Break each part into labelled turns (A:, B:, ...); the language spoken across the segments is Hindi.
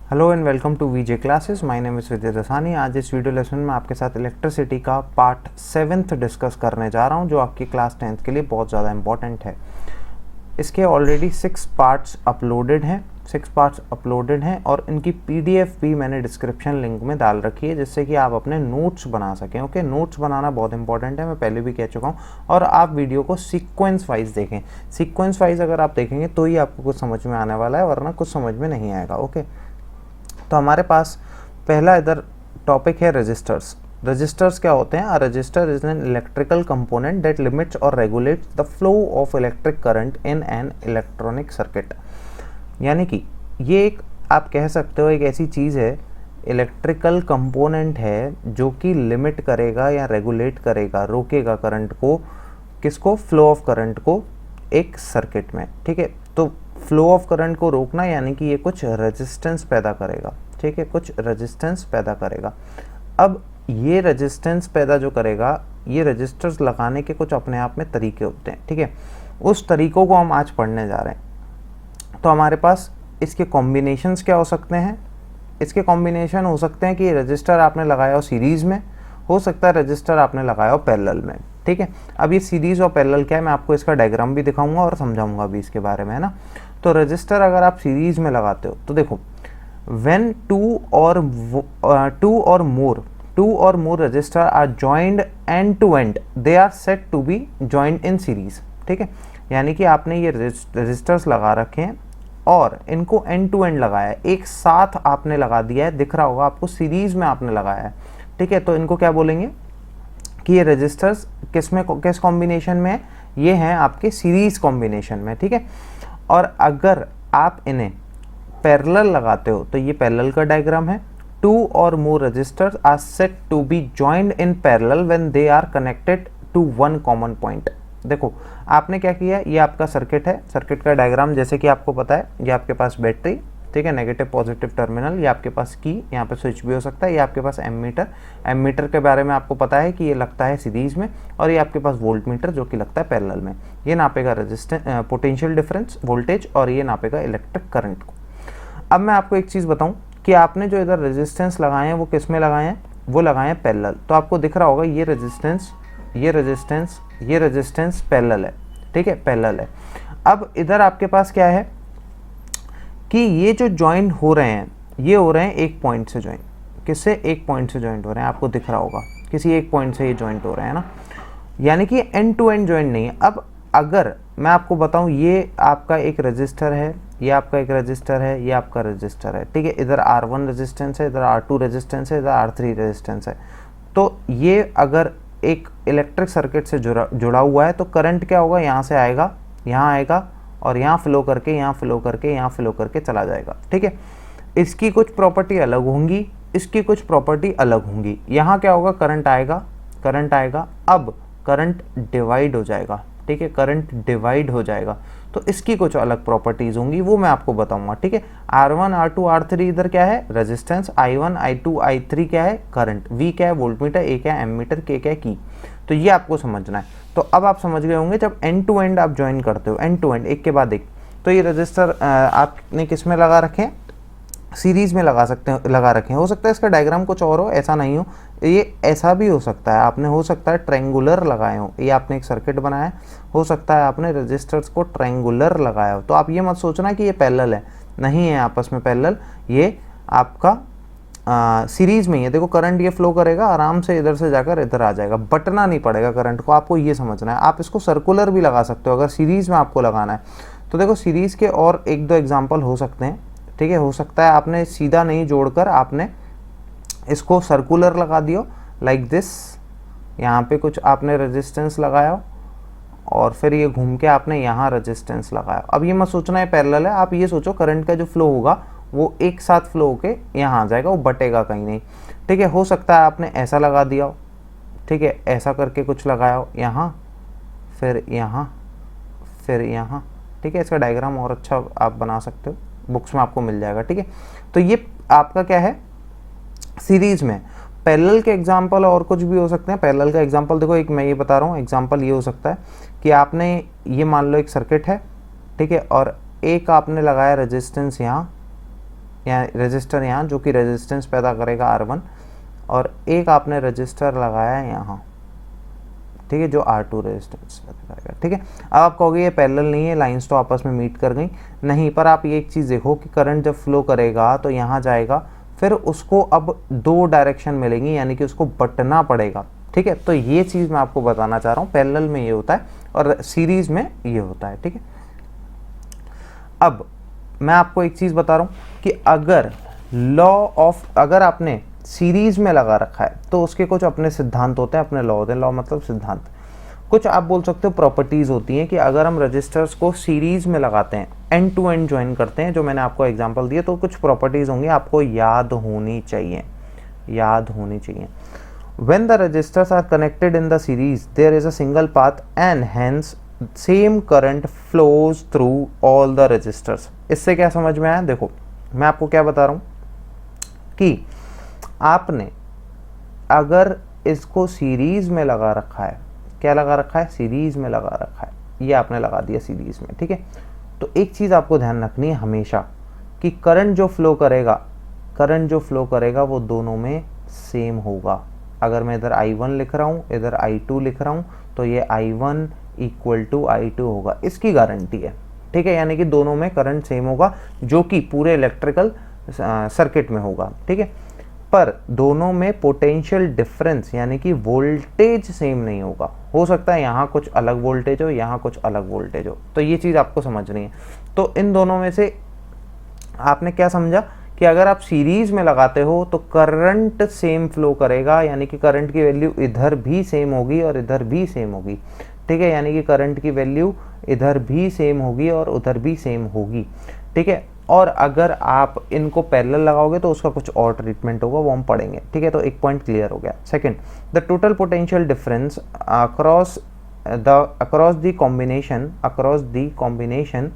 A: Hello and welcome to VJ classes. My name is Vijay Dasani. आज इस वीडियो लेसन में आपके साथ इलेक्ट्रिसिटी का पार्ट 7 डिस्कस करने जा रहा हूं, जो आपकी क्लास 10th के लिए बहुत ज़्यादा इंपॉर्टेंट है। इसके ऑलरेडी 6 पार्ट्स अपलोडेड हैं और इनकी पीडीएफ भी मैंने डिस्क्रिप्शन लिंक में डाल रखी है, जिससे कि आप अपने नोट्स बना सकें। ओके, नोट्स बनाना बहुत इंपॉर्टेंट है, मैं पहले भी कह चुका हूँ। और आप वीडियो को सीक्वेंस वाइज देखें। सीक्वेंस वाइज अगर आप देखेंगे तो ही आपको कुछ समझ में आने वाला है, वरना कुछ समझ में नहीं आएगा। ओके, तो हमारे पास पहला इधर टॉपिक है रजिस्टर्स। रजिस्टर्स क्या होते हैं? A resistor is an electrical component that limits और regulates the flow of electric current in an electronic circuit. यानी कि ये एक, आप कह सकते हो, एक ऐसी चीज़ है, इलेक्ट्रिकल कंपोनेंट है जो कि लिमिट करेगा या रेगुलेट करेगा, रोकेगा करंट को। किसको? फ्लो ऑफ करंट को एक सर्किट में। ठीक है, तो फ्लो ऑफ करंट को रोकना यानी कि ये कुछ रेजिस्टेंस पैदा करेगा। ठीक है, कुछ रेजिस्टेंस पैदा करेगा। अब ये रेजिस्टेंस पैदा जो करेगा, ये रजिस्टर्स लगाने के कुछ अपने आप में तरीके होते हैं। ठीक है, उस तरीकों को हम आज पढ़ने जा रहे हैं। तो हमारे पास इसके कॉम्बिनेशंस क्या हो सकते हैं? इसके कॉम्बिनेशन हो सकते हैं कि रजिस्टर आपने लगाया हो सीरीज़ में, हो सकता है रजिस्टर आपने लगाया हो पैरेलल में। ठीक है, अब ये सीरीज़ और पैरेलल क्या है, मैं आपको इसका डायग्राम भी दिखाऊंगा और समझाऊंगा भी इसके बारे में, है ना। तो रजिस्टर अगर आप सीरीज़ में लगाते हो तो देखो, व्हेन टू और more resistors are joined end to end, they are set to be joined in series. ठीक है, यानी कि आपने ये रजिस्टर्स लगा रखे हैं और इनको एंड टू एंड लगाया है, एक साथ आपने लगा दिया है, दिख रहा होगा आपको, सीरीज में आपने लगाया है। ठीक है, तो इनको क्या बोलेंगे कि ये रजिस्टर्स किस कॉम्बिनेशन में है? ये हैं आपके सीरीज कॉम्बिनेशन में। ठीक है, और अगर आप इन्हें पैरेलल लगाते हो तो ये पैरेलल का डायग्राम है। टू और more resistors are set to be joined in parallel when they are connected to one common point. देखो, आपने क्या किया, ये आपका सर्किट है, सर्किट का डायग्राम जैसे कि आपको पता है, ये आपके पास बैटरी, ठीक है, नेगेटिव पॉजिटिव टर्मिनल, ये आपके पास की, यहाँ पे स्विच भी हो सकता है, ये आपके पास एमीटर के बारे में आपको पता है कि ये लगता है सीरीज में, और ये आपके पास वोल्ट मीटर जो कि लगता है पैरेलल में। ये नापेगा रेजिस्टेंस, पोटेंशियल डिफरेंस, वोल्टेज, और ये नापेगा इलेक्ट्रिक करंट को। अब मैं आपको एक चीज़ बताऊं कि आपने जो इधर रेजिस्टेंस लगाए हैं वो किस में लगाए हैं? वो लगाए हैं पैरेलल। तो आपको दिख रहा होगा ये रेजिस्टेंस पैरेलल है। ठीक है, पैरेलल है। अब इधर आपके पास क्या है कि ये जो ज्वाइन हो रहे हैं, ये हो रहे हैं एक पॉइंट से ज्वाइन। किससे? एक पॉइंट से ज्वाइंट हो रहे हैं, आपको दिख रहा होगा, किसी एक पॉइंट से ये ज्वाइंट हो रहे हैं ना, यानी कि एंड टू एंड ज्वाइंट नहीं है। अब अगर मैं आपको बताऊं, ये आपका एक रजिस्टर है, ये आपका एक रजिस्टर है, ये आपका रजिस्टर है। ठीक है, इधर R1 रेजिस्टेंस है, इधर R2 रेजिस्टेंस है, इधर R3 रेजिस्टेंस है। तो ये अगर एक इलेक्ट्रिक सर्किट से जुड़ा हुआ है तो करंट क्या होगा? यहाँ से आएगा, यहाँ आएगा, और यहाँ फ्लो करके, यहाँ फ्लो करके, यहाँ फ्लो करके चला जाएगा। ठीक है, इसकी कुछ प्रॉपर्टी अलग होंगी, इसकी कुछ प्रॉपर्टी अलग होंगी। यहाँ क्या होगा? करंट आएगा। अब करंट डिवाइड हो जाएगा। ठीक है, करंट डिवाइड हो जाएगा, तो इसकी कुछ अलग प्रॉपर्टीज होंगी, वो मैं आपको बताऊंगा। ठीक है, R1 R2 R3 इधर क्या है? रेजिस्टेंस। I1 I2 I3 क्या है? करंट। V क्या है? वोल्टमीटर। A क्या है? एमीटर। K क्या है? की। तो ये आपको समझना है। तो अब आप समझ गए होंगे, जब एंड टू एंड आप ज्वाइन करते हो, एंड टू एंड, एक के बाद एक, तो ये रजिस्टर आपने किस में लगा रखे हैं? सीरीज में लगा रखे हैं। हो सकता है इसका डायग्राम कुछ और हो, ऐसा नहीं हो, ये ऐसा भी हो सकता है। आपने, हो सकता है, ट्रायंगुलर लगाए हो, ये आपने एक सर्किट बनाया है, हो सकता है आपने रजिस्टर्स को ट्रायंगुलर लगाया हो। तो आप ये मत सोचना कि ये पैरेलल है, नहीं है आपस में पैरेलल, ये आपका सीरीज में ही है। देखो, करंट ये फ्लो करेगा, आराम से इधर से जाकर इधर आ जाएगा, बटना नहीं पड़ेगा करंट को, आपको ये समझना है। आप इसको सर्कुलर भी लगा सकते हो अगर सीरीज में आपको लगाना है तो। देखो, सीरीज के और एक दो एग्जाम्पल हो सकते हैं। ठीक है, हो सकता है आपने सीधा नहीं जोड़कर आपने इसको सर्कुलर लगा दियो, लाइक दिस, यहाँ पे कुछ आपने रेजिस्टेंस लगाया और फिर ये घूम के आपने यहाँ रेजिस्टेंस लगाया। अब ये मत सोचना है पैरेलल है, आप ये सोचो करंट का जो फ्लो होगा वो एक साथ फ्लो होके यहाँ आ जाएगा, वो बटेगा कहीं नहीं। ठीक है, हो सकता है आपने ऐसा लगा दिया हो, ठीक है, ऐसा करके कुछ लगाया हो, यहाँ, फिर यहाँ, फिर यहाँ। ठीक है, इसका डायग्राम और अच्छा आप बना सकते हो, बुक्स में आपको मिल जाएगा। ठीक है, तो ये आपका क्या है? सीरीज में। पैरेलल के एग्जांपल और कुछ भी हो सकते हैं। पैरेलल का एग्जांपल देखो, एक मैं ये बता रहा हूँ, एग्जांपल ये हो सकता है कि आपने ये मान लो एक सर्किट है, ठीक है, और एक आपने लगाया रेजिस्टेंस यहाँ, यहाँ रजिस्टर यहाँ जो कि रेजिस्टेंस पैदा करेगा R1, और एक आपने रजिस्टर लगाया यहाँ, ठीक है, जो R2 रेजिस्टेंस पैदा करेगा। ठीक है, अब आप कहोगे ये पैरेलल नहीं है, लाइंस तो आपस में मीट कर गई, नहीं, पर आप ये एक चीज़ देखो कि करंट जब फ्लो करेगा तो यहाँ जाएगा, फिर उसको अब दो डायरेक्शन मिलेंगी, यानी कि उसको बटना पड़ेगा। ठीक है, तो ये चीज़ मैं आपको बताना चाह रहा हूँ, पैरेलल में ये होता है और सीरीज में ये होता है। ठीक है, अब मैं आपको एक चीज़ बता रहा हूँ कि अगर आपने सीरीज में लगा रखा है तो उसके कुछ अपने सिद्धांत होते हैं, अपने लॉ होते हैं। लॉ मतलब सिद्धांत, कुछ आप बोल सकते हो प्रॉपर्टीज़ होती हैं कि अगर हम रजिस्टर्स को सीरीज में लगाते हैं, एंड टू एंड ज्वाइन करते हैं, जो मैंने आपको एग्जांपल दिए, तो कुछ प्रॉपर्टीज़ होंगी, आपको याद होनी चाहिए। When the resistors are connected in the series, there is a single path and hence same current flows through all the resistors। इससे क्या समझ में आया? देखो मैं आपको क्या बता रहा हूँ कि आपने अगर इसको सीरीज में लगा रखा है, क्या लगा रखा है? सीरीज में लगा रखा है, ये आपने लगा दिया सीरीज में। ठीक है, तो एक चीज़ आपको ध्यान रखनी है हमेशा कि करंट जो फ्लो करेगा वो दोनों में सेम होगा। अगर मैं इधर I1 लिख रहा हूँ, इधर I2 लिख रहा हूँ, तो ये I1 इक्वल टू I2 होगा, इसकी गारंटी है। ठीक है, यानी कि दोनों में करंट सेम होगा, जो कि पूरे इलेक्ट्रिकल सर्किट में होगा। ठीक है, पर दोनों में पोटेंशियल डिफरेंस यानी कि वोल्टेज सेम नहीं होगा। हो सकता है यहाँ कुछ अलग वोल्टेज हो, यहाँ कुछ अलग वोल्टेज हो, तो ये चीज़ आपको समझनी है। तो इन दोनों में से आपने क्या समझा कि अगर आप सीरीज में लगाते हो तो करंट सेम फ्लो करेगा, यानी कि करंट की वैल्यू इधर भी सेम होगी और इधर भी सेम होगी। ठीक है, यानी कि करंट की वैल्यू इधर भी सेम होगी और उधर भी सेम होगी। ठीक है, और अगर आप इनको पैरेलल लगाओगे तो उसका कुछ और ट्रीटमेंट होगा, वो हम पढ़ेंगे। ठीक है, तो एक पॉइंट क्लियर हो गया। Second, the total potential difference across the combination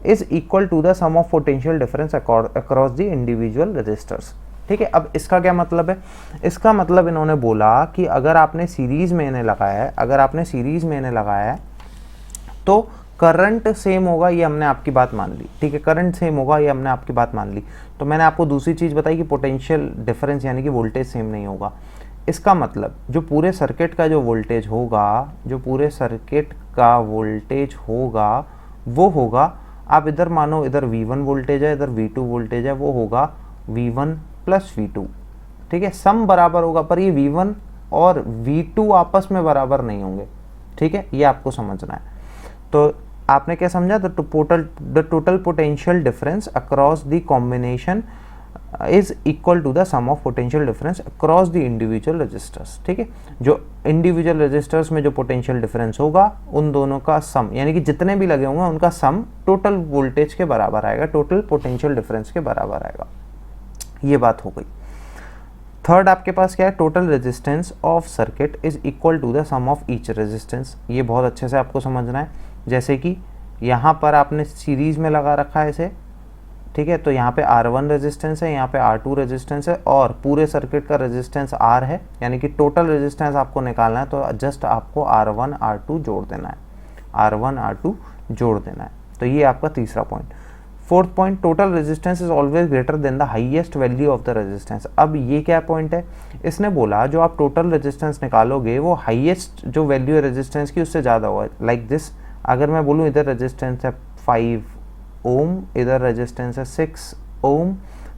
A: is equal to the sum of potential difference across the individual resistors। ठीक है, अब इसका क्या मतलब है? इसका मतलब इन्होंने बोला कि अगर आपने सीरीज में इन्हें लगाया है, तो करंट सेम होगा, ये हमने आपकी बात मान ली। ठीक है, करंट सेम होगा, ये हमने आपकी बात मान ली। तो मैंने आपको दूसरी चीज़ बताई कि पोटेंशियल डिफरेंस यानी कि वोल्टेज सेम नहीं होगा। इसका मतलब जो पूरे सर्किट का जो वोल्टेज होगा, वो होगा, आप इधर मानो इधर V1 वोल्टेज है, इधर V2 वोल्टेज है, वो होगा V1 प्लस V2। ठीक है, सम बराबर होगा, पर ये V1 और V2 आपस में बराबर नहीं होंगे। ठीक है, ये आपको समझना है। तो आपने क्या समझा? The total potential difference across the combination is equal to the sum of potential difference across the individual resistors. ठीक है, जो इंडिविजुअल रजिस्टर्स में जो पोटेंशियल डिफरेंस होगा उन दोनों का सम, यानी कि जितने भी लगे होंगे उनका सम टोटल वोल्टेज के बराबर आएगा, टोटल पोटेंशियल डिफरेंस के बराबर आएगा। ये बात हो गई। थर्ड आपके पास क्या है? Total resistance of circuit is equal to the sum of each resistance. ये बहुत अच्छे से आपको समझना है। जैसे कि यहाँ पर आपने सीरीज में लगा रखा है इसे, ठीक है, तो यहाँ पे R1 रेजिस्टेंस है, यहाँ पे R2 रेजिस्टेंस है, और पूरे सर्किट का रेजिस्टेंस R है, यानी कि टोटल रेजिस्टेंस आपको निकालना है, तो जस्ट आपको R1 R2 जोड़ देना है। तो ये आपका तीसरा point. Fourth point, total resistance is always greater than the highest value of the resistance. अब ये क्या पॉइंट है? इसने बोला जो आप टोटल रेजिस्टेंस निकालोगे वो हाईएस्ट जो वैल्यू है रेजिस्टेंस की उससे ज़्यादा होगा। लाइक दिस, अगर मैं बोलूँ इधर रेजिस्टेंस है 5 ओम, इधर रेजिस्टेंस है 6 ओम,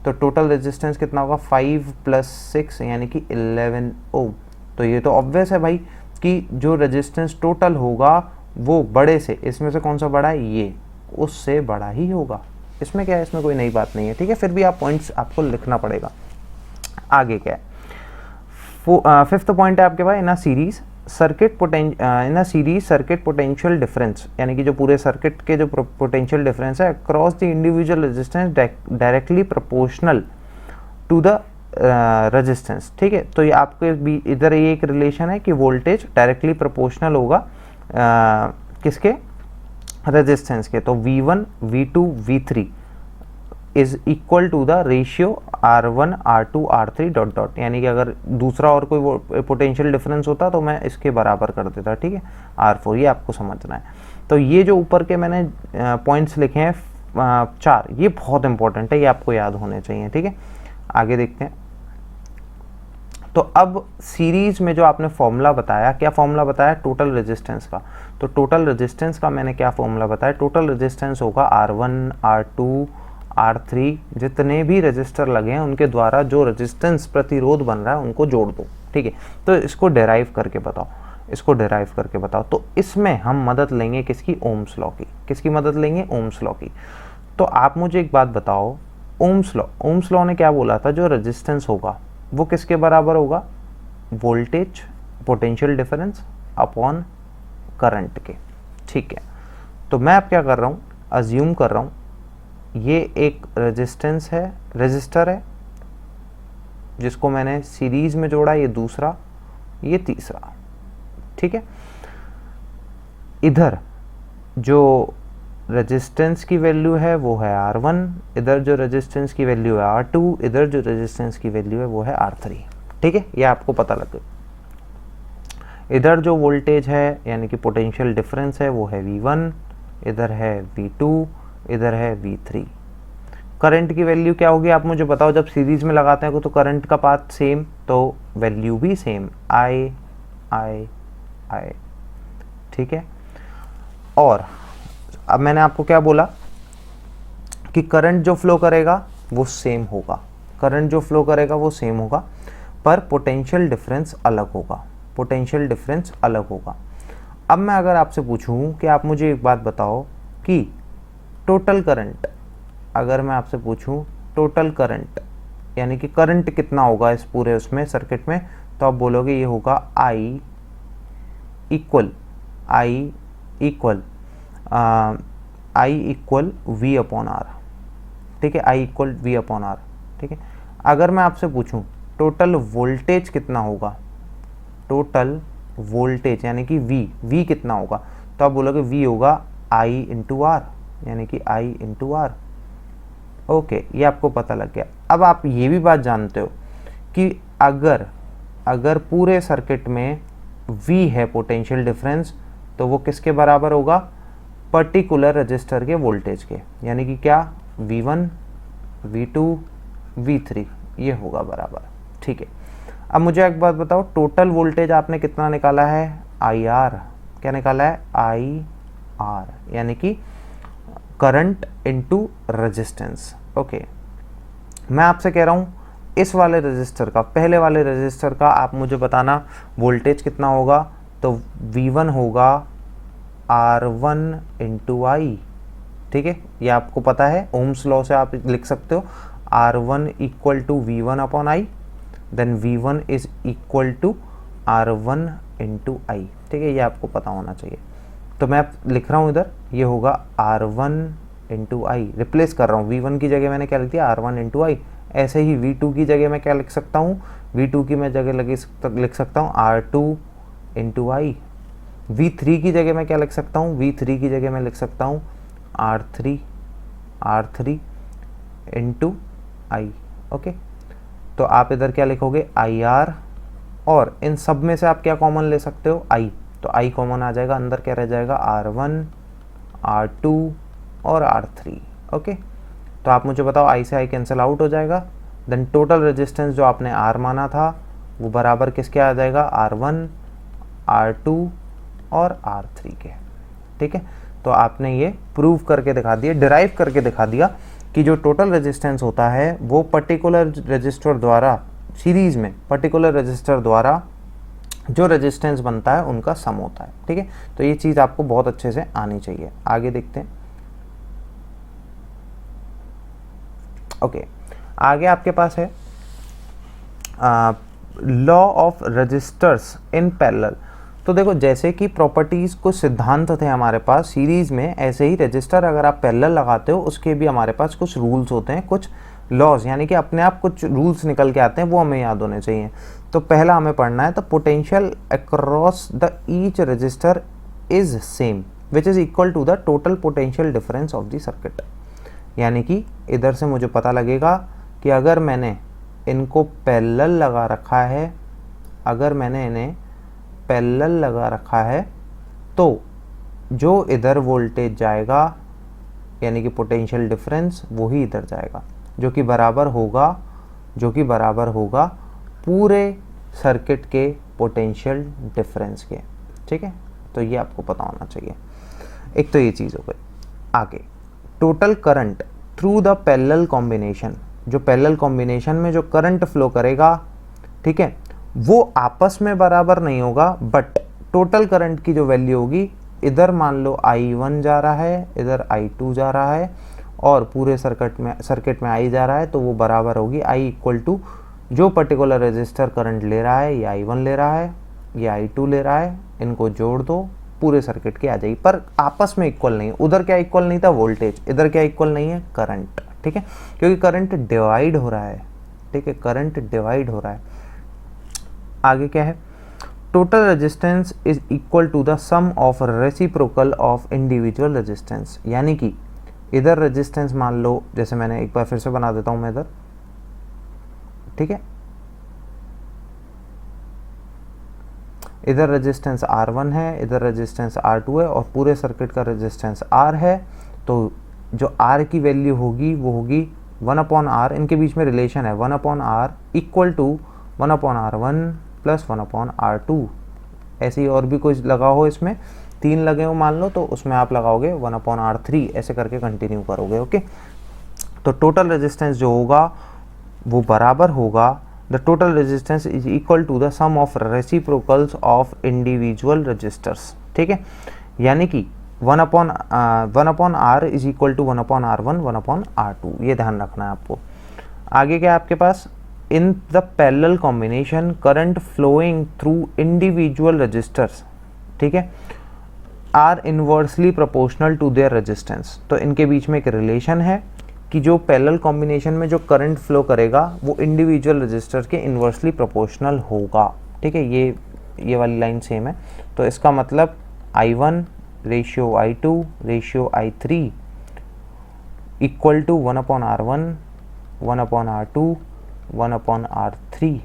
A: तो टोटल रेजिस्टेंस कितना होगा? 5 + 6 यानी कि 11 ओम। तो ये तो ऑब्वियस है भाई कि जो रेजिस्टेंस टोटल होगा वो बड़े से, इसमें से कौन सा बड़ा है? ये, उससे बड़ा ही होगा। इसमें क्या है? इसमें कोई नई बात नहीं है। ठीक है, फिर भी आप पॉइंट्स आपको लिखना पड़ेगा। आगे क्या है? फिफ्थ पॉइंट है आपके पास, in a series circuit potential difference, यानी कि जो पूरे सर्किट के जो पोटेंशियल डिफरेंस है across the individual resistance directly proportional to the resistance. ठीक है, तो ये आपके भी इधर ये एक रिलेशन है कि वोल्टेज डायरेक्टली प्रोपोर्शनल होगा किसके? रेजिस्टेंस के। तो V1 V2 V3 is equal to the ratio R1 R2 R3 dot dot, यानी कि अगर दूसरा और कोई पोटेंशियल डिफरेंस होता तो मैं इसके बराबर कर देता। ठीक है, R4, ये आपको समझना है। तो ये जो ऊपर के मैंने पॉइंट्स लिखे हैं 4, ये बहुत इंपॉर्टेंट है, ये आपको याद होने चाहिए, ठीक है। आगे देखते हैं। तो अब सीरीज में जो आपने फॉर्मूला बताया, क्या फॉर्मूला बताया? टोटल रेजिस्टेंस का। तो टोटल रेजिस्टेंस का मैंने क्या फॉर्मूला बताया? टोटल रेजिस्टेंस होगा R1, R2, R3, जितने भी रजिस्टर लगे हैं उनके द्वारा जो रेजिस्टेंस प्रतिरोध बन रहा है उनको जोड़ दो, ठीक है। तो इसको डेराइव करके बताओ, इसको डेराइव करके बताओ। तो इसमें हम मदद लेंगे किसकी? ओम्स लॉ की। किसकी मदद लेंगे? ओम्स लॉ की। तो आप मुझे एक बात बताओ, ओम्स लॉ ने क्या बोला था? जो रेजिस्टेंस होगा वो किसके बराबर होगा? Voltage potential difference upon current के, ठीक है। तो मैं अब क्या कर रहा हूँ? अज्यूम कर रहा हूँ ये एक रेजिस्टेंस है, रजिस्टर है, जिसको मैंने सीरीज में जोड़ा, ये दूसरा, ये तीसरा, ठीक है। इधर जो रेजिस्टेंस की वैल्यू है वो है R1, इधर जो रेजिस्टेंस की वैल्यू है R2, इधर जो रेजिस्टेंस की वैल्यू है वो है R3, ठीक है। ये आपको पता लग गया। इधर जो वोल्टेज है यानी कि पोटेंशियल डिफरेंस है वो है V1, इधर है V2, इधर है V3। करंट की वैल्यू क्या होगी आप मुझे बताओ? जब सीरीज में लगाते हैं तो करंट का पाथ सेम, तो वैल्यू भी सेम, I, ठीक है। और अब मैंने आपको क्या बोला कि करंट जो फ्लो करेगा वो सेम होगा, करंट जो फ्लो करेगा वो सेम होगा, पर पोटेंशियल डिफरेंस अलग होगा, पोटेंशियल डिफरेंस अलग होगा। अब मैं अगर आपसे पूछूं कि आप मुझे एक बात बताओ कि टोटल करंट, अगर मैं आपसे पूछूं टोटल करंट यानी कि करंट कितना होगा इस पूरे उसमें सर्किट में, तो आप बोलोगे ये होगा I equal V upon R, ठीक है। I equal V upon R, ठीक है। अगर मैं आपसे पूछूं टोटल वोल्टेज कितना होगा, टोटल वोल्टेज यानी कि V कितना होगा, तो आप बोलोगे V होगा I इंटू R, यानी कि I इंटू R। ओके, ये आपको पता लग गया। अब आप ये भी बात जानते हो कि अगर पूरे सर्किट में V है पोटेंशियल डिफरेंस, तो वो किसके बराबर होगा? पर्टिकुलर रजिस्टर के वोल्टेज के, यानी कि क्या? V1, V2, V3, ये होगा बराबर, ठीक है। अब मुझे एक बात बताओ, टोटल वोल्टेज आपने कितना निकाला है? IR। क्या निकाला है? IR, यानी कि करंट इनटू रेजिस्टेंस। ओके, मैं आपसे कह रहा हूँ इस वाले रजिस्टर का, पहले वाले रजिस्टर का आप मुझे बताना वोल्टेज कितना होगा। तो V1 होगा R1 इंटू I, ठीक है। ये आपको पता है, ओम्स लॉ से आप लिख सकते हो R1 equal to V1 upon I, then V1 is equal to R1 into I, ठीक है। ये आपको पता होना चाहिए। तो मैं लिख रहा हूँ इधर, ये होगा R1 इंटू I, रिप्लेस कर रहा हूँ, V1 की जगह मैंने क्या लिख दिया? R1 into I। ऐसे ही V2 की जगह मैं क्या लिख सकता हूँ? V2 की मैं जगह लिख सकता हूँ R2 इंटू I। V3 की जगह मैं क्या लिख सकता हूँ? V3 की जगह मैं लिख सकता हूँ R3 इंटू I। ओके, तो आप इधर क्या लिखोगे? IR, और इन सब में से आप क्या कॉमन ले सकते हो? I, तो I कॉमन आ जाएगा, अंदर क्या रह जाएगा? R1, R2 और R3। ओके, तो आप मुझे बताओ I से I कैंसिल आउट हो जाएगा, देन टोटल रेजिस्टेंस जो आपने R माना था वो बराबर किसके आ जाएगा? R1, R2 और R3 के, ठीक है। तो आपने ये प्रूव करके दिखा दिया, डिराइव करके दिखा दिया कि जो टोटल रेजिस्टेंस होता है वो पर्टिकुलर रजिस्टर द्वारा, सीरीज में पर्टिकुलर रजिस्टर द्वारा जो रेजिस्टेंस बनता है उनका सम होता है, ठीक है। तो ये चीज़ आपको बहुत अच्छे से आनी चाहिए। आगे देखते हैं। ओके, आगे आपके पास है law of resistors in parallel. तो देखो, जैसे कि प्रॉपर्टीज़ कुछ सिद्धांत थे हमारे पास सीरीज़ में, ऐसे ही रजिस्टर अगर आप पैरेलल लगाते हो उसके भी हमारे पास कुछ रूल्स होते हैं, कुछ लॉज, यानी कि अपने आप कुछ रूल्स निकल के आते हैं, वो हमें याद होने चाहिए। तो पहला हमें पढ़ना है, तो potential across the each resistor is same which is equal to the total potential difference of the circuit. यानी कि इधर से मुझे पता लगेगा कि अगर मैंने इनको पैरेलल लगा रखा है, अगर मैंने इन्हें पैरेलल लगा रखा है, तो जो इधर वोल्टेज जाएगा यानी कि पोटेंशियल डिफरेंस वो ही इधर जाएगा, जो कि बराबर होगा पूरे सर्किट के पोटेंशियल डिफरेंस के। ठीक है, तो ये आपको पता होना चाहिए। एक तो ये चीज़ हो गई। आगे total current through the parallel combination, जो पैरेलल कॉम्बिनेशन में जो करंट फ्लो करेगा, ठीक है, वो आपस में बराबर नहीं होगा, बट टोटल करंट की जो वैल्यू होगी, इधर मान लो I1 जा रहा है, इधर I2 जा रहा है, और पूरे सर्किट में I जा रहा है, तो वो बराबर होगी I इक्वल टू जो पर्टिकुलर रजिस्टर करंट ले रहा है, ये I1 ले रहा है, ये I2 ले रहा है, इनको जोड़ दो, पूरे सर्किट की आ जाएगी। पर आपस में इक्वल नहीं है। उधर क्या इक्वल नहीं था? वोल्टेज। इधर क्या इक्वल नहीं है? करंट। ठीक है, क्योंकि करंट डिवाइड हो रहा है। ठीक है, करंट डिवाइड हो रहा है। आगे क्या है? Total resistance is equal to the sum of reciprocal of individual resistance, यानी कि इधर रेजिस्टेंस मान लो, जैसे मैंने एक बार फिर से बना देता हूं मैं इधर, ठीक है, इधर रेजिस्टेंस R1 है, इधर रेजिस्टेंस R2 है, और पूरे सर्किट का रेजिस्टेंस R है। तो जो R की वैल्यू होगी वो होगी 1/R, इनके बीच में रिलेशन है 1/R equal to 1/R1 plus 1/R2। ऐसे ही और भी कुछ लगा हो, इसमें 3 लगे हो मान लो, तो उसमें आप लगाओगे 1/R3, ऐसे करके कंटिन्यू करोगे। ओके, तो टोटल रेजिस्टेंस जो होगा वो बराबर होगा, the total resistance is equal to the sum of reciprocals of individual resistors. ठीक है, यानी कि 1/R is equal to 1/R1 1/R2, ये ध्यान रखना है आपको। आगे क्या है आपके पास? In the parallel combination current flowing through individual resistors, ठीक है, are inversely proportional to their resistance. तो इनके बीच में एक रिलेशन है कि जो पैरेलल कॉम्बिनेशन में जो करंट फ्लो करेगा वो इंडिविजुअल रजिस्टर के इनवर्सली प्रोपोर्शनल होगा। ठीक है, ये वाली लाइन सेम है। तो इसका मतलब I1 ratio I2 ratio I3 equal to 1/R1 1/R2 1/R3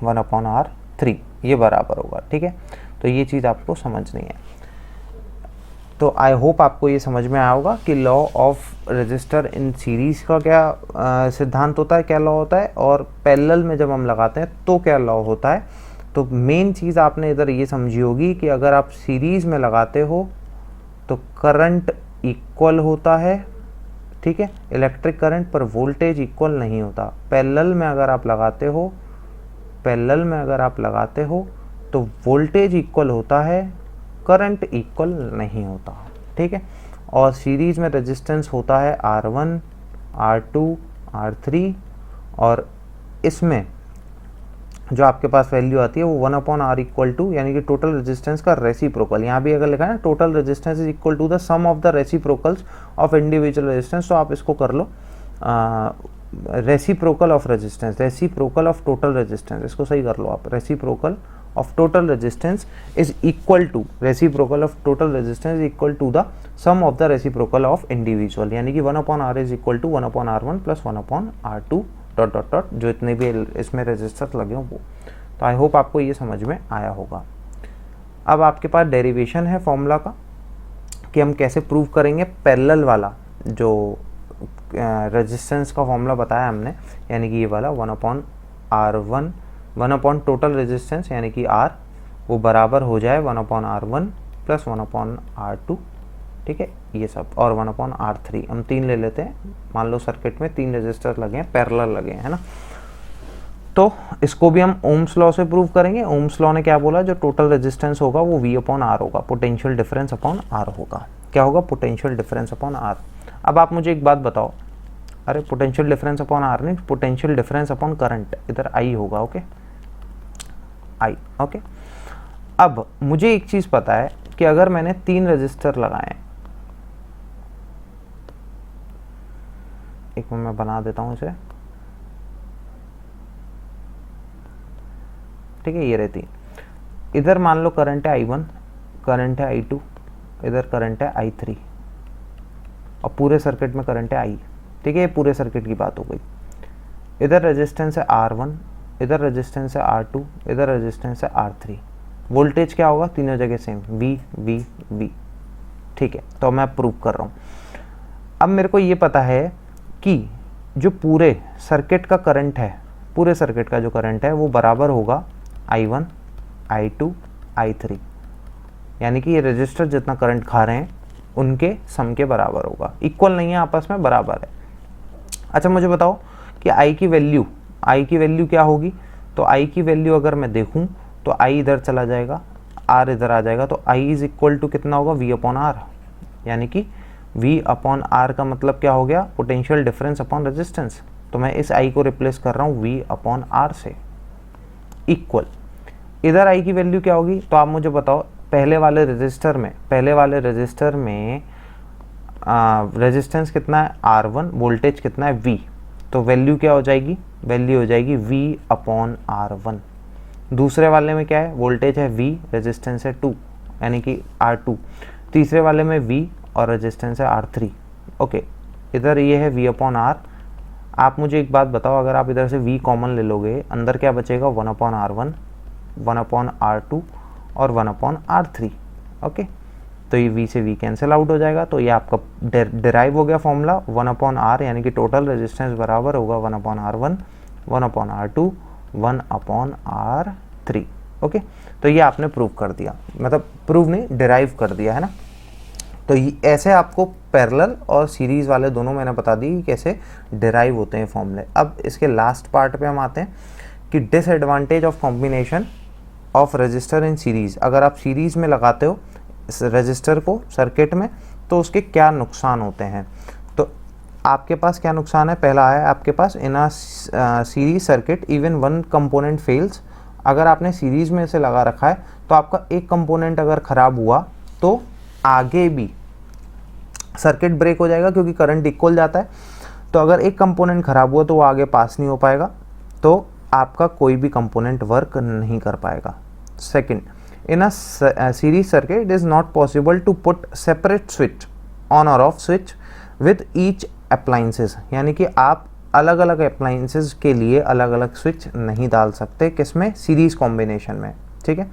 A: 1/R3, ये बराबर होगा। ठीक है, तो ये चीज़ आपको समझनी है। तो आई होप आपको ये समझ में आया होगा कि law of register in series का क्या सिद्धांत होता है, क्या लॉ होता है, और पैरेलल में जब हम लगाते हैं तो क्या लॉ होता है। तो मेन चीज़ आपने इधर ये समझी होगी कि अगर आप सीरीज़ में लगाते हो तो करंट इक्वल होता है, ठीक है, इलेक्ट्रिक करंट, पर वोल्टेज इक्वल नहीं होता। पैरेलल में अगर आप लगाते हो तो वोल्टेज इक्वल होता है, करंट इक्वल नहीं होता। ठीक है, और सीरीज में रेजिस्टेंस होता है R1 R2 R3, और इसमें जो आपके पास वैल्यू आती है वो 1/R इक्वल टू, यानी कि टोटल रेजिस्टेंस का रेसिप्रोकल। यहाँ भी अगर लिखा है ना, total resistance is equal to the sum of the reciprocals of individual resistance, तो आप इसको कर लो reciprocal of resistance, reciprocal of total resistance, इसको सही कर लो आप। Reciprocal of total resistance is equal to reciprocal of total resistance is equal to the sum of the reciprocal of individual, यानी कि 1/R is equal to 1/R1 plus 1/R2 dot dot dot, जो इतने भी इसमें रेजिस्टर लगे हों वो। तो आई होप आपको ये समझ में आया होगा। अब आपके पास डेरिवेशन है फॉर्मूला का कि हम कैसे प्रूव करेंगे पैरेलल वाला जो रेजिस्टेंस का फॉर्मूला बताया हमने, यानी कि ये वाला 1/R1 1 टोटल रेजिस्टेंस, यानी कि R वो बराबर हो जाए 1/R1 प्लस 1/R2। ठीक है, ये सब, और 1/R3 हम 3 ले लेते हैं। मान लो सर्किट में 3 रेजिस्टर लगे हैं, पैरेलल लगे हैं, है ना। तो इसको भी हम ओम्स लॉ से प्रूव करेंगे। ओम्स लॉ ने क्या बोला? जो टोटल रेजिस्टेंस होगा वो V/R होगा, पोटेंशियल डिफरेंस अपॉन R होगा। क्या होगा? Potential difference upon R। अब आप मुझे एक बात बताओ, अरे पोटेंशियल डिफरेंस अपॉन R नहीं, पोटेंशियल डिफरेंस अपॉन करंट, इधर I होगा। Okay, I, okay. अब मुझे एक चीज पता है कि अगर मैंने 3 रजिस्टर लगाए, एक मिनट मैं बना देता हूं इसे, ठीक है, ये रहती। इधर मान लो करंट है I1, करंट है I2, इधर करंट है I3, और पूरे सर्किट में करंट है I। ठीक है, ये पूरे सर्किट की बात हो गई। इधर रेजिस्टेंस है R1, इधर रेजिस्टेंस है R2, इधर रेजिस्टेंस है R3। वोल्टेज क्या होगा? तीनों जगह सेम, V V V। ठीक है, तो मैं प्रूव कर रहा हूँ। अब मेरे को ये पता है कि जो पूरे सर्किट का करंट है, पूरे सर्किट का जो करंट है वो बराबर होगा I1, I2, I3, यानी कि ये रजिस्टर जितना करंट खा रहे हैं उनके सम के बराबर होगा। इक्वल नहीं है, आपस में बराबर है। अच्छा मुझे बताओ कि I की वैल्यू क्या होगी? तो I की वैल्यू अगर मैं देखूं तो I इधर चला जाएगा, R इधर आ जाएगा, तो I इज इक्वल टू कितना होगा? V अपॉन R, यानी कि V अपॉन R का मतलब क्या हो गया? Potential difference upon resistance. तो मैं इस I को रिप्लेस कर रहा हूँ V अपॉन R से, इक्वल। इधर I की वैल्यू क्या होगी? तो आप मुझे बताओ, पहले वाले रजिस्टर में रेजिस्टेंस कितना है? R1, वोल्टेज कितना है? V। तो वैल्यू क्या हो जाएगी? वैल्यू हो जाएगी V अपॉन R1। दूसरे वाले में क्या है? वोल्टेज है V, रेजिस्टेंस है 2, यानी कि R2। तीसरे वाले में V और रेजिस्टेंस है R3। ओके, इधर ये है V अपॉन R। आप मुझे एक बात बताओ, अगर आप इधर से V कॉमन ले लोगे, अंदर क्या बचेगा? 1 अपॉन R1, 1 अपॉन R2 और 1 अपॉन R3। ओके, तो ये V से V कैंसिल आउट हो जाएगा। तो ये आपका डिराइव हो गया फॉर्मूला 1 अपॉन R, यानी कि टोटल रेजिस्टेंस बराबर होगा 1 upon R1, 1 upon R2, 1 upon R3। Okay, तो ये आपने प्रूव कर दिया, मतलब प्रूव नहीं, डिराइव कर दिया है ना। तो ऐसे आपको पैरेलल और सीरीज़ वाले दोनों मैंने बता दी कि कैसे डिराइव होते हैं फॉर्मूले। अब इसके लास्ट पार्ट पे हम आते हैं कि disadvantage of combination of register in series. अगर आप सीरीज़ में लगाते हो इस रजिस्टर को सर्किट में तो उसके क्या नुकसान होते हैं। तो आपके पास क्या नुकसान है? पहला है आपके पास in a series circuit even one component fails. अगर आपने सीरीज़ में इसे लगा रखा है तो आपका एक कंपोनेंट अगर ख़राब हुआ तो आगे भी सर्किट ब्रेक हो जाएगा, क्योंकि करंट इक्वल जाता है। तो अगर एक कंपोनेंट ख़राब हुआ तो वो आगे पास नहीं हो पाएगा, तो आपका कोई भी कंपोनेंट वर्क नहीं कर पाएगा। Second, in a series circuit it is not possible to put separate switch on और off switch with each appliances, यानी कि आप अलग अलग अप्लाइंसेस के लिए अलग अलग स्विच नहीं डाल सकते, किसमें? सीरीज़ कॉम्बिनेशन में। ठीक है,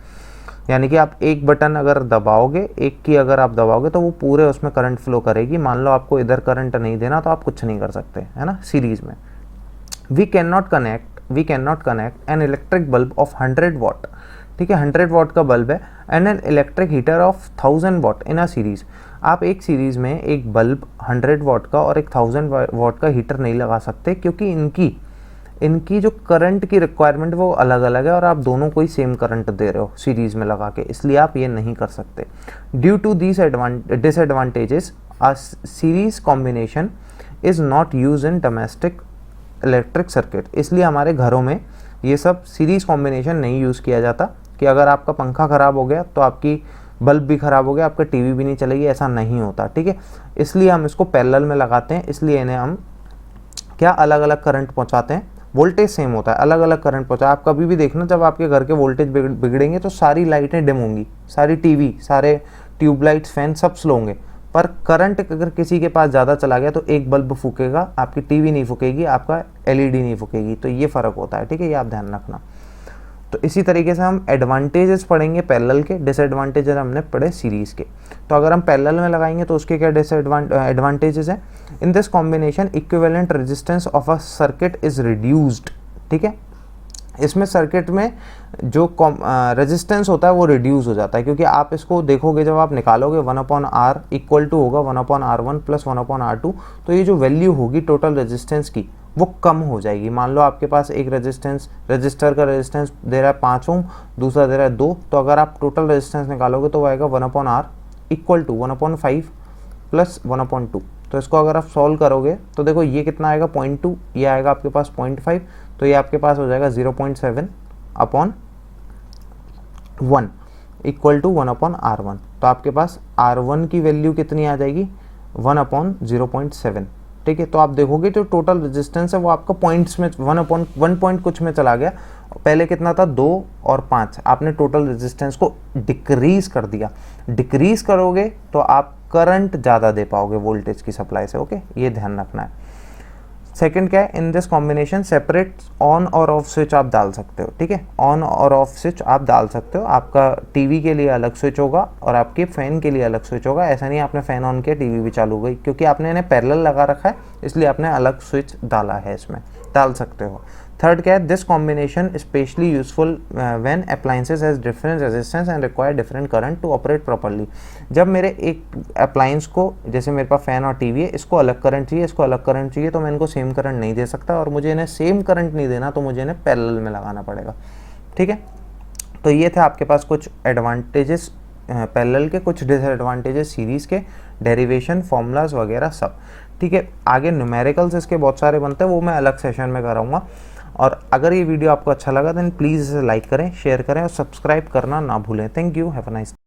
A: यानी कि आप एक बटन अगर दबाओगे, एक की अगर आप दबाओगे तो वो पूरे उसमें करंट फ्लो करेगी। मान लो आपको इधर करंट नहीं देना तो आप कुछ नहीं कर सकते, है ना, सीरीज़ में। We can not connect an electric bulb of 100 watt, ठीक है, 100 वॉट का बल्ब है, and an electric heater of 1000 watt in a series. आप एक सीरीज़ में एक बल्ब 100 वॉट का और एक 1000 वॉट का हीटर नहीं लगा सकते, क्योंकि इनकी जो करंट की रिक्वायरमेंट वो अलग अलग है और आप दोनों को ही सेम करंट दे रहे हो सीरीज़ में लगा के, इसलिए आप ये नहीं कर सकते। Due to these disadvantages a series combination is not use in domestic electric circuit. इसलिए हमारे घरों में ये सब सीरीज़ कॉम्बिनेशन नहीं यूज़ किया जाता कि अगर आपका पंखा ख़राब हो गया तो आपकी बल्ब भी ख़राब हो गया, आपका टीवी भी नहीं चलेगी, ऐसा नहीं होता। ठीक है, इसलिए हम इसको पैरेलल में लगाते हैं, इसलिए इन्हें हम क्या अलग अलग करंट पहुंचाते हैं, वोल्टेज सेम होता है, अलग अलग करंट पहुंचा। आप कभी भी देखना, जब आपके घर के वोल्टेज बिगड़ेंगे तो सारी लाइटें डिम होंगी, सारी टीवी, सारे ट्यूबलाइट्स, फैन सब स्लो होंगे, पर करंट अगर किसी के पास ज़्यादा चला गया तो एक बल्ब फूकेगा, आपकी टीवी नहीं फूकेगी, आपका एलईडी नहीं फूकेगी। तो ये फ़र्क होता है, ठीक है, ये आप ध्यान रखना। तो इसी तरीके से हम एडवांटेजेस पढ़ेंगे पैरेलल के, डिसएडवांटेजेस हमने पढ़े सीरीज़ के। तो अगर हम पैरेलल में लगाएंगे तो उसके क्या एडवांटेजेस हैं? In this combination equivalent resistance of a circuit is reduced. ठीक है, इसमें सर्किट में जो रेजिस्टेंस होता है वो रिड्यूस हो जाता है, क्योंकि आप इसको देखोगे जब आप निकालोगे 1/R इक्वल टू होगा 1/R1 प्लस 1/R2, तो ये जो वैल्यू होगी टोटल रेजिस्टेंस की वो कम हो जाएगी। मान लो आपके पास एक रजिस्टर का रेजिस्टेंस दे रहा है 5 ओम, दूसरा दे रहा है 2, तो अगर आप टोटल रेजिस्टेंस निकालोगे तो वो आएगा 1/R इक्वल टू 1/5 प्लस 1/2। तो इसको अगर आप सॉल्व करोगे तो देखो ये कितना आएगा 0.2, ये आएगा आपके पास 0.5, तो ये आपके पास हो जाएगा 0.7/1 इक्वल टू 1/R1। तो आपके पास R1 की वैल्यू कितनी आ जाएगी? 1/0.7। ठीक है, तो आप देखोगे जो टोटल रेजिस्टेंस है वो आपका पॉइंट्स में 1 पॉइंट कुछ में चला गया। पहले कितना था? 2 और 5। आपने टोटल रेजिस्टेंस को डिक्रीज कर दिया। डिक्रीज करोगे तो आप करंट ज़्यादा दे पाओगे वोल्टेज की सप्लाई से। ओके, ये ध्यान रखना है। सेकंड क्या है, in this combination separate on और ऑफ स्विच आप डाल सकते हो, ठीक है, ऑन और ऑफ स्विच आप डाल सकते हो। आपका टीवी के लिए अलग स्विच होगा और आपके फ़ैन के लिए अलग स्विच होगा। ऐसा नहीं आपने फ़ैन ऑन किया टीवी भी चालू हो गई, क्योंकि आपने इन्हें पैरेलल लगा रखा है, इसलिए आपने अलग स्विच डाला है, इसमें डाल सकते हो। थर्ड क्या है, this combination specially useful when appliances has different resistance and require different current to operate properly. जब मेरे एक अप्लायंस को, जैसे मेरे पास फ़ैन और टीवी है, इसको अलग करंट चाहिए, इसको अलग करंट चाहिए, तो मैं इनको सेम करंट नहीं दे सकता, और मुझे इन्हें सेम करंट नहीं देना, तो मुझे इन्हें पैरेलल में लगाना पड़ेगा, ठीक है। तो ये थे आपके पास कुछ एडवांटेजेस पैरेलल के, कुछ डिसएडवांटेजेस सीरीज़ के, डेरिवेशन, फॉर्मूलाज वगैरह सब, ठीक है। आगे न्यूमेरिकल्स इसके बहुत सारे बनते हैं, वो मैं अलग सेशन में कराऊंगा। और अगर ये वीडियो आपको अच्छा लगा देन प्लीज़ इसे लाइक करें, शेयर करें और सब्सक्राइब करना ना भूलें। Thank you, have a nice.